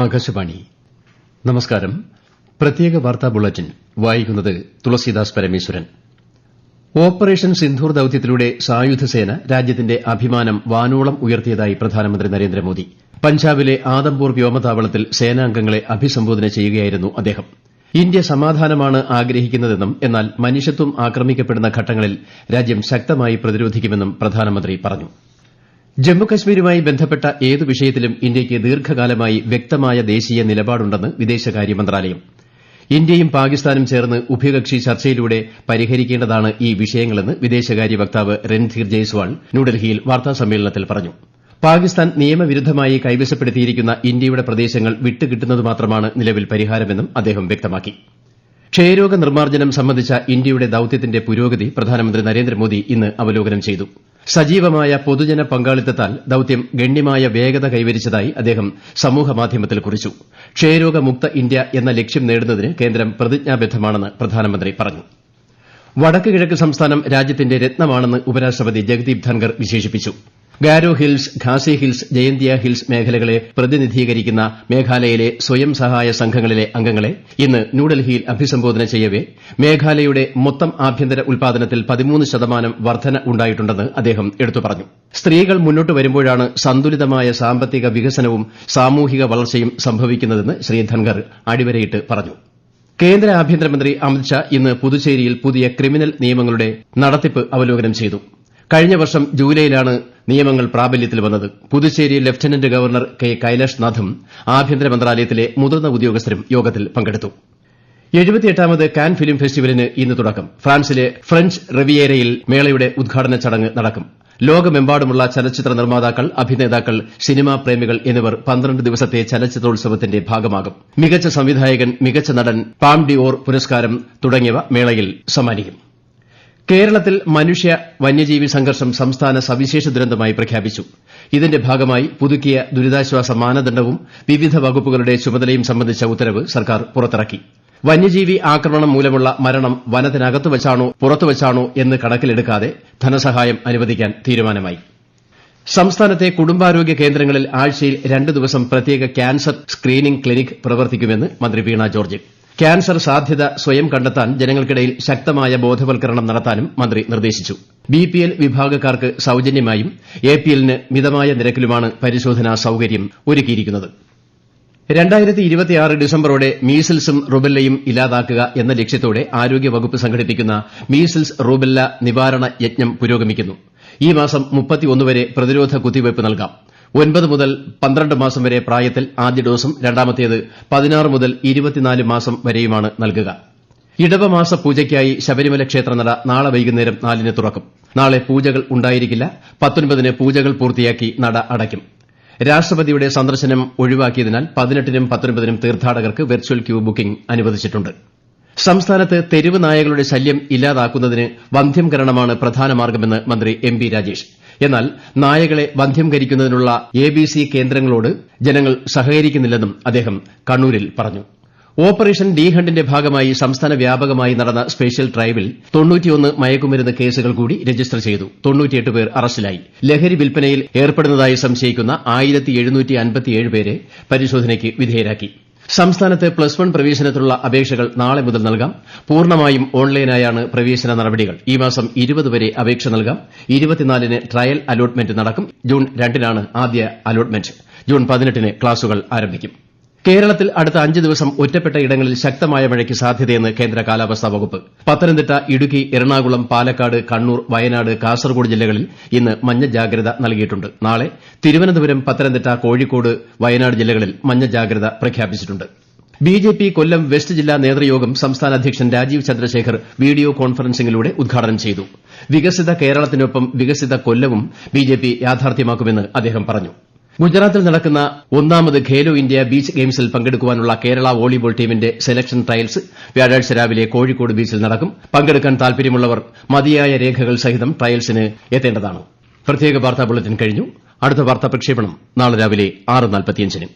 ആകാശവാണി നമസ്കാരം. പ്രത്യേക വാർത്താ ബുള്ളറ്റിൻ വായിക്കുന്നത് തുളസീദാസ് പരമേശ്വരൻ. ഓപ്പറേഷൻ സിന്ധൂർ ദൌത്യത്തിലൂടെ സായുധസേന രാജ്യത്തിന്റെ അഭിമാനം വാനോളം ഉയർത്തിയതായി പ്രധാനമന്ത്രി നരേന്ദ്രമോദി. പഞ്ചാബിലെ ആദംപൂർ വ്യോമതാവളത്തിൽ സേനാംഗങ്ങളെ അഭിസംബോധന ചെയ്യുകയായിരുന്നു അദ്ദേഹം. ഇന്ത്യ സമാധാനമാണ് ആഗ്രഹിക്കുന്നതെന്നും എന്നാൽ മനുഷ്യത്വം ആക്രമിക്കപ്പെടുന്ന ഘട്ടങ്ങളിൽ രാജ്യം ശക്തമായി പ്രതിരോധിക്കുമെന്നും പ്രധാനമന്ത്രി പറഞ്ഞു. ജമ്മുകശ്മീരുമായി ബന്ധപ്പെട്ട ഏതു വിഷയത്തിലും ഇന്ത്യയ്ക്ക് ദീർഘകാലമായി വ്യക്തമായ ദേശീയ നിലപാടുണ്ടെന്ന് വിദേശകാര്യ മന്ത്രാലയം. ഇന്ത്യയും പാകിസ്ഥാനും ചേർന്ന് ഉഭയകക്ഷി ചർച്ചയിലൂടെ പരിഹരിക്കേണ്ടതാണ് ഈ വിഷയങ്ങളെന്ന് വിദേശകാര്യ വക്താവ് രൺധീർ ജയ്സ്വാൾ ന്യൂഡൽഹിയിൽ വാർത്താസമ്മേളനത്തിൽ പറഞ്ഞു. പാകിസ്ഥാൻ നിയമവിരുദ്ധമായി കൈവശപ്പെടുത്തിയിരിക്കുന്ന ഇന്ത്യയുടെ പ്രദേശങ്ങൾ വിട്ടുകിട്ടുന്നത് മാത്രമാണ് നിലവിൽ പരിഹാരമെന്നും അദ്ദേഹം വ്യക്തമാക്കി. ക്ഷയരോഗ നിർമ്മാർജ്ജനം സംബന്ധിച്ച ഇന്ത്യയുടെ ദൌത്യത്തിന്റെ പുരോഗതി പ്രധാനമന്ത്രി നരേന്ദ്രമോദി ഇന്ന് അവലോകനം ചെയ്തു. സജീവമായ പൊതുജന പങ്കാളിത്തത്താൽ ദൌത്യം ഗണ്യമായ വേഗത കൈവരിച്ചതായി അദ്ദേഹം സമൂഹമാധ്യമത്തിൽ കുറിച്ചു. ക്ഷയരോഗമുക്ത ഇന്ത്യ എന്ന ലക്ഷ്യം നേടുന്നതിന് കേന്ദ്രം പ്രതിജ്ഞാബദ്ധമാണെന്ന് പ്രധാനമന്ത്രി പറഞ്ഞു. വടക്ക് കിഴക്ക് സംസ്ഥാനം രാജ്യത്തിന്റെ രത്നമാണെന്ന് ഉപരാഷ്ട്രപതി ജഗദീപ് ധൻകർ വിശേഷിപ്പിച്ചു. Garo hills, Khasi hills, Jaintia hills മേഖലകളെ പ്രതിനിധീകരിക്കുന്ന മേഘാലയയിലെ സ്വയം സഹായ സംഘങ്ങളിലെ അംഗങ്ങളെ ഇന്ന് ന്യൂഡൽഹിയിൽ അഭിസംബോധന ചെയ്യവെ മേഘാലയയുടെ മൊത്തം ആഭ്യന്തര ഉൽപ്പാദനത്തിൽ 13% വർധന ഉണ്ടായിട്ടുണ്ടെന്ന് അദ്ദേഹം എടുത്തു പറഞ്ഞു. സ്ത്രീകൾ മുന്നോട്ട് വരുമ്പോഴാണ് സന്തുലിതമായ സാമ്പത്തിക വികസനവും സാമൂഹിക വളർച്ചയും സംഭവിക്കുന്നതെന്ന് ശ്രീ ധൻകർ അടിവരയിട്ട് പറഞ്ഞു. കേന്ദ്ര ആഭ്യന്തരമന്ത്രി അമിത്ഷാ ഇന്ന് പുതുച്ചേരിയിൽ പുതിയ ക്രിമിനൽ നിയമങ്ങളുടെ നടത്തിപ്പ് അവലോകനം ചെയ്തു. കഴിഞ്ഞ വർഷം ജൂലൈയിലാണ് നിയമങ്ങൾ പ്രാബല്യത്തിൽ വന്നത്. പുതുച്ചേരി ലഫ്റ്റനന്റ് ഗവർണർ കെ കൈലാഷ്നാഥും ആഭ്യന്തര മന്ത്രാലയത്തിലെ മുതിർന്ന ഉദ്യോഗസ്ഥരും യോഗത്തിൽ പങ്കെടുത്തു. 78ാമത് കാൻ ഫിലിം ഫെസ്റ്റിവലിന് ഇന്ന് തുടക്കം. ഫ്രാൻസിലെ ഫ്രഞ്ച് റിവിയേരയിൽ മേളയുടെ ഉദ്ഘാടന ചടങ്ങ് നടക്കും. ലോകമെമ്പാടുമുള്ള ചലച്ചിത്ര നിർമ്മാതാക്കൾ, അഭിനേതാക്കൾ, സിനിമാ പ്രേമികൾ എന്നിവർ 12 ദിവസത്തെ ചലച്ചിത്രോത്സവത്തിന്റെ ഭാഗമാകും. മികച്ച സംവിധായകൻ, മികച്ച നടൻ, പാം ഡി ഓർ പുരസ്കാരം തുടങ്ങിയവ മേളയിൽ സമ്മാനിക്കും. കേരളത്തിൽ മനുഷ്യ വന്യജീവി സംഘർഷം സംസ്ഥാന സവിശേഷ ദുരന്തമായി പ്രഖ്യാപിച്ചു. ഇതിന്റെ ഭാഗമായി പുതുക്കിയ ദുരിതാശ്വാസ മാനദണ്ഡവും വിവിധ വകുപ്പുകളുടെ ചുമതലയും സംബന്ധിച്ച ഉത്തരവ് സർക്കാർ പുറത്തിറക്കി. വന്യജീവി ആക്രമണം മൂലമുള്ള മരണം വനത്തിനകത്തു വച്ചാണോ പുറത്തുവച്ചാണോ എന്ന് കണക്കിലെടുക്കാതെ ധനസഹായം അനുവദിക്കാൻ തീരുമാനമായി. സംസ്ഥാനത്തെ കുടുംബാരോഗ്യ കേന്ദ്രങ്ങളിൽ ആഴ്ചയിൽ 2 ദിവസം പ്രത്യേക ക്യാൻസർ സ്ക്രീനിംഗ് ക്ലിനിക് പ്രവർത്തിക്കുമെന്ന് മന്ത്രി വീണ ജോർജ്. ക്യാൻസർ സാധ്യത സ്വയം കണ്ടെത്താൻ ജനങ്ങൾക്കിടയിൽ ശക്തമായ ബോധവൽക്കരണം നടത്താനും മന്ത്രി നിർദ്ദേശിച്ചു. ബിപിഎൽ വിഭാഗക്കാർക്ക് സൌജന്യമായും എപിഎല്ലിന് മിതമായ നിരക്കിലുമാണ് പരിശോധനാ സൌകര്യം ഒരുക്കിയിരിക്കുന്നത്. 2026 ഡിസംബറോടെ മീസിൽസും റുബെല്ലയും ഇല്ലാതാക്കുക എന്ന ലക്ഷ്യത്തോടെ ആരോഗ്യവകുപ്പ് സംഘടിപ്പിക്കുന്ന മീസിൽസ് റുബെല്ല നിവാരണ യജ്ഞം പുരോഗമിക്കുന്നു. ഈ മാസം 31 വരെ പ്രതിരോധ കുത്തിവയ്പ് നൽകാം. 9 മുതൽ 12 മാസം വരെ പ്രായത്തിൽ ആദ്യ ഡോസും രണ്ടാമത്തേത് 16 മുതൽ 24 മാസം വരെയുമാണ് നൽകുക. ഇടവമാസ പൂജയ്ക്കായി ശബരിമല ക്ഷേത്രനട നാളെ വൈകുന്നേരം 4-ന് തുറക്കും. നാളെ പൂജകൾ ഉണ്ടായിരിക്കില്ല. 19-ന് പൂജകൾ പൂർത്തിയാക്കി നട അടയ്ക്കും. രാഷ്ട്രപതിയുടെ സന്ദർശനം ഒഴിവാക്കിയതിനാൽ 18-നും 19-നും തീർത്ഥാടകർക്ക് വെർച്വൽ ക്യൂ ബുക്കിംഗ് അനുവദിച്ചിട്ടുണ്ട്. സംസ്ഥാനത്ത് തെരുവ് നായകളുടെ ശല്യം ഇല്ലാതാക്കുന്നതിന് വന്ധ്യംകരണമാണ് പ്രധാന മാർഗ്ഗമെന്ന് മന്ത്രി എം പി രാജേഷ്. എന്നാൽ നായകളെ വന്ധ്യംകരിക്കുന്നതിനുള്ള ABC കേന്ദ്രങ്ങളോട് ജനങ്ങൾ സഹകരിക്കുന്നില്ലെന്നും അദ്ദേഹം കണ്ണൂരിൽ പറഞ്ഞു. ഓപ്പറേഷൻ ഡി ഹണ്ടിന്റെ ഭാഗമായി സംസ്ഥാന വ്യാപകമായി നടന്ന സ്പെഷ്യൽ ഡ്രൈവിൽ 91 മയക്കുമരുന്ന് കേസുകൾ കൂടി രജിസ്റ്റർ ചെയ്തു. 98 പേർ അറസ്റ്റിലായി. ലഹരി വിൽപ്പനയിൽ ഏർപ്പെടുന്നതായി സംശയിക്കുന്ന 1757 പേരെ പരിശോധനയ്ക്ക് വിധേയരാക്കി. സംസ്ഥാനത്ത് +1 പ്രവേശനത്തിനുള്ള അപേക്ഷകൾ നാളെ മുതൽ നൽകാം. പൂർണ്ണമായും ഓൺലൈനായാണ് പ്രവേശന നടപടികൾ. ഈ മാസം 20 വരെ അപേക്ഷ നൽകാം. 24-ന് ട്രയൽ അലോട്ട്മെന്റ് നടക്കും. ജൂൺ 2-നാണ് ആദ്യ അലോട്ട്മെന്റ്. ജൂൺ 18-ന് ക്ലാസുകൾ ആരംഭിക്കും. കേരളത്തിൽ അടുത്ത 5 ദിവസം ഒറ്റപ്പെട്ട ഇടങ്ങളിൽ ശക്തമായ മഴയ്ക്ക് സാധ്യതയെന്ന് കേന്ദ്ര കാലാവസ്ഥാ വകുപ്പ്. പത്തനംതിട്ട, ഇടുക്കി, എറണാകുളം, പാലക്കാട്, കണ്ണൂർ, വയനാട്, കാസർഗോഡ് ജില്ലകളിൽ ഇന്ന് മഞ്ഞ ജാഗ്രത നൽകിയിട്ടുണ്ട്. നാളെ തിരുവനന്തപുരം, പത്തനംതിട്ട, കോഴിക്കോട്, വയനാട് ജില്ലകളിൽ മഞ്ഞ ജാഗ്രത പ്രഖ്യാപിച്ചിട്ടുണ്ട്. ബിജെപി കൊല്ലം വെസ്റ്റ് ജില്ലാ നേതൃയോഗം സംസ്ഥാന അധ്യക്ഷൻ രാജീവ് ചന്ദ്രശേഖർ വീഡിയോ കോൺഫറൻസിംഗിലൂടെ ഉദ്ഘാടനം ചെയ്തു. വികസിത കേരളത്തിനൊപ്പം വികസിത കൊല്ലവും ബിജെപി യാഥാർത്ഥ്യമാക്കുമെന്ന് അദ്ദേഹം പറഞ്ഞു. ഗുജറാത്തിൽ നടക്കുന്ന 1ാമത് ഖേലോ ഇന്ത്യ ബീച്ച് ഗെയിംസിൽ പങ്കെടുക്കാനുള്ള കേരള വോളിബോൾ ടീമിന്റെ സെലക്ഷൻ ട്രയൽസ് വ്യാഴാഴ്ച രാവിലെ കോഴിക്കോട് ബീച്ചിൽ നടക്കും. പങ്കെടുക്കാൻ താൽപര്യമുള്ളവർ മതിയായ രേഖകൾ സഹിതം ട്രയൽസിന് എത്തേണ്ടതാണ്. പ്രത്യേക വാർത്താ ബുള്ളറ്റിൻ കഴിഞ്ഞു. അടുത്ത വാർത്താ പ്രക്ഷേപണം നാളെ രാവിലെ 6:45-ന്.